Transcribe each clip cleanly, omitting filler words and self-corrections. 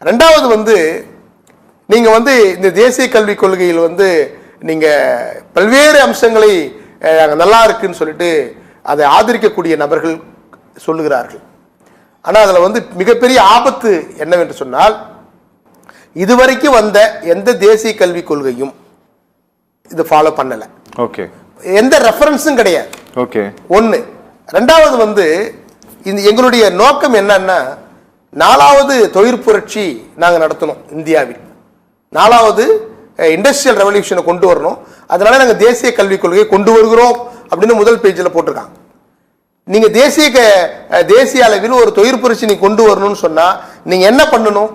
ரெண்டாவது வந்து நீங்க வந்து இந்த தேசிய கல்விக் கொள்கையில் வந்து நீங்க பல்வேறு அம்சங்களை நல்லா இருக்குன்னு சொல்லிட்டு அதை ஆதரிக்கக்கூடிய நபர்கள் சொல்லுகிறார்கள். ஆனால் அதில் வந்து மிகப்பெரிய ஆபத்து என்னவென்று சொன்னால், இதுவரைக்கும் வந்த எந்த தேசிய கல்விக் கொள்கையும் இது ஃபாலோ பண்ணல. ஓகே, எந்த ரெஃபரன்ஸும் கிடையாது. ஓகே, ஒன்று. ரெண்டாவது வந்து இந்த எங்களுடைய நோக்கம் என்னன்னா, 4வது தொழிற்புரட்சி நாங்கள் நடத்தணும் இந்தியாவில். 4வது இண்டஸ்ட்ரியல் ரெவல்யூஷனை கொண்டு வரணும். அதனால நாங்கள் தேசிய கல்விக் கொள்கையை கொண்டு வருகிறோம் அப்படின்னு முதல் பேஜில் போட்டிருக்காங்க. நீங்க தேசிய அளவில் ஒரு தொழிற்புரட்சி நீங்க கொண்டு வரணும்னு சொன்னா நீங்க என்ன பண்ணணும்?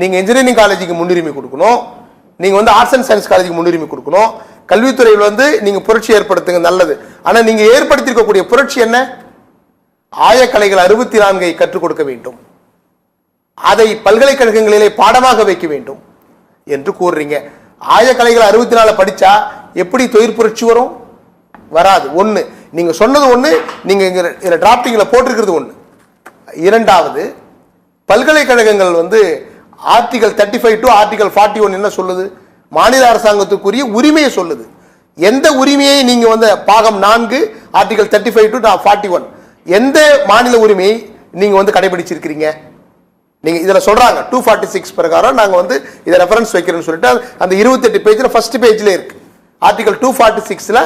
நீங்க இன்ஜினியரிங் காலேஜுக்கு முன்னுரிமை கொடுக்கணும், நீங்க வந்து ஆர்ட்ஸ் அண்ட் சயின்ஸ் காலேஜுக்கு முன்னுரிமை கொடுக்கணும், கல்வித்துறையில் வந்து நீங்க புரட்சி ஏற்படுத்துங்க, நல்லது. ஆனா நீங்க ஏற்படுத்தியிருக்கக்கூடிய புரட்சி என்ன? ஆயக்கலைகள் 64 கற்றுக் கொடுக்க வேண்டும், அதை பல்கலைக்கழகங்களிலே பாடமாக வைக்க வேண்டும் என்று கூறுறீங்க. ஆயக்கலைகள் 64 படிச்சா எப்படி தொழிற்புரட்சி வரும்? வராது. ஒன்று, நீங்க சொன்னது ஒன்று, நீங்க இங்க டிராப்டிங்ல போட்டிருக்கிறது ஒன்று. இரண்டாவது, பல்கலைக்கழகங்கள் வந்து ஆர்டிகல் 35 டு ஆர்டிகல் 41 என்ன சொல்லுது? மாநில அரசாங்கத்துக்குரிய உரிமையை சொல்லுது. எந்த உரிமையை நீங்க வந்து பாகம் 4 ஆர்டிகல் 35 டு 41 எந்த மாநில உரிமையை நீங்க வந்து கடைபிடிச்சிருக்கிறீங்க? நீங்க இதுல சொல்றாங்க 246 பிரகாரம் நாங்க வந்து இதை ரெஃபரன்ஸ் வைக்கிறோம்னு சொல்லிட்டு அந்த 28 பேஜ்ல ஃபர்ஸ்ட் பேஜ்ல இருக்கு. ஆர்டிகல் 246ல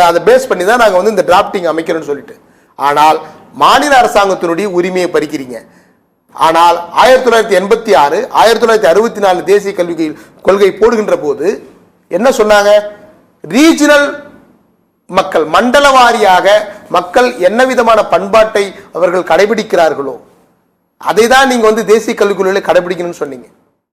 அதை பேஸ் பண்ணி தான் நாங்கள் வந்து இந்த டிராப்டிங் அமைக்கிறோம்னு சொல்லிட்டு. ஆனால் மாநில அரசாங்கத்தினுடைய உரிமையை பறிக்கிறீங்க. ஆனால் 1986 1964 தேசிய கல்வி கொள்கை போடுகின்ற போது என்ன சொன்னாங்க? ரீஜனல் மக்கள், மண்டல வாரியாக மக்கள் என்ன விதமான பண்பாட்டை அவர்கள் கடைபிடிக்கிறார்களோ அதை தான் நீங்க வந்து தேசிய கல்விக் கொள்கையில கடைபிடிக்கணும்னு சொன்னீங்க.